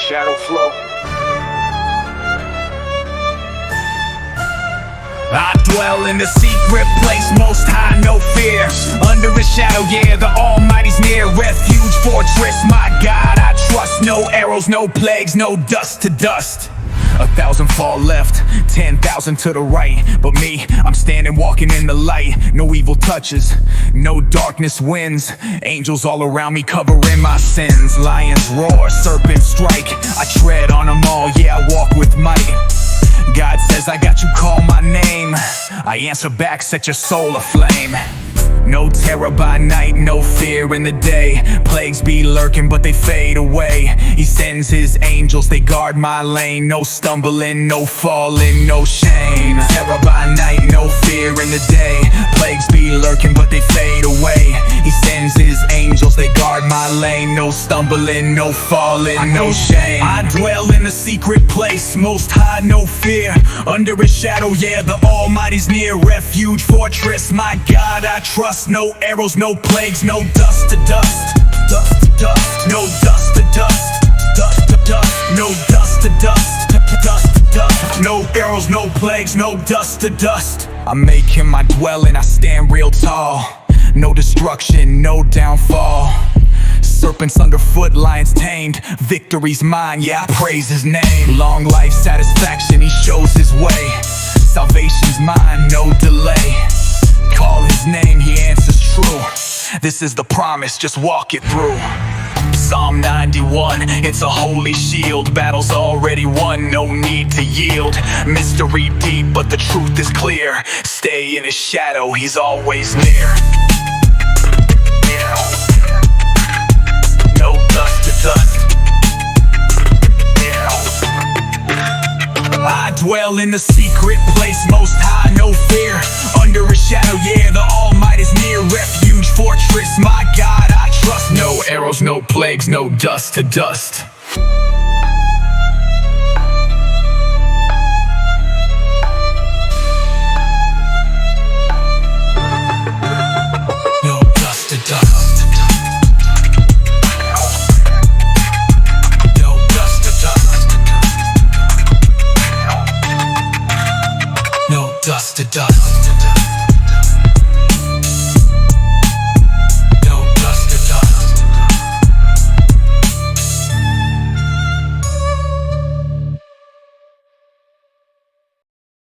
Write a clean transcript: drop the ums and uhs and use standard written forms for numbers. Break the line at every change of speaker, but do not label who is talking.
shadow flow.
I dwell in the secret place, most high, no fear. Under a shadow, yeah, the Almighty's near. Refuge, fortress, my God, I trust. No arrows, no plagues, no dust to dust. 1,000 fall left, 10,000 to the right. But me, I'm standing walking in the light. No evil touches, no darkness wins. Angels all around me covering my sins. Lions roar, serpents strike. I tread on them all, yeah, I walk with might. God says I got you, call my name. I answer back, set your soul aflame. No terror by night, no fear in the day. Plagues be lurking, but they fade away. He sends his angels, they guard my lane. No stumbling, no falling, no shame. Terror by night, no fear in the day. Plagues be lurking, but they fade away. He sends his angels, they guard my lane. No stumbling, no falling, no shame. I dwell in the secret place, most high, no fear. Under his shadow, yeah, the Almighty's near. Refuge, fortress, my God, I trust. No arrows, no plagues, no dust to dust. Dust to dust, no dust to dust. Dust to dust, no dust to dust. Dust to dust, no arrows, no plagues, no dust to dust. I make him my dwelling, I stand real tall. No destruction, no downfall. Serpents underfoot, lions tamed. Victory's mine, yeah, I praise his name. Long life, satisfaction, he shows his way. Salvation's mine, no delay. Call his name, he answers true. This is the promise, just walk it through. Psalm 91, it's a holy shield. Battle's already won, no need to yield. Mystery deep, but the truth is clear. Stay in his shadow, he's always near. Yeah. No dust to dust. Yeah. I dwell in the secret place, most high, no fear. Under a shadow, yeah, the Almighty's near. Refuge, fortress, my God, I trust. No arrows, no plagues, no dust to dust. No dust to dust. No dust to dust. No dust to dust.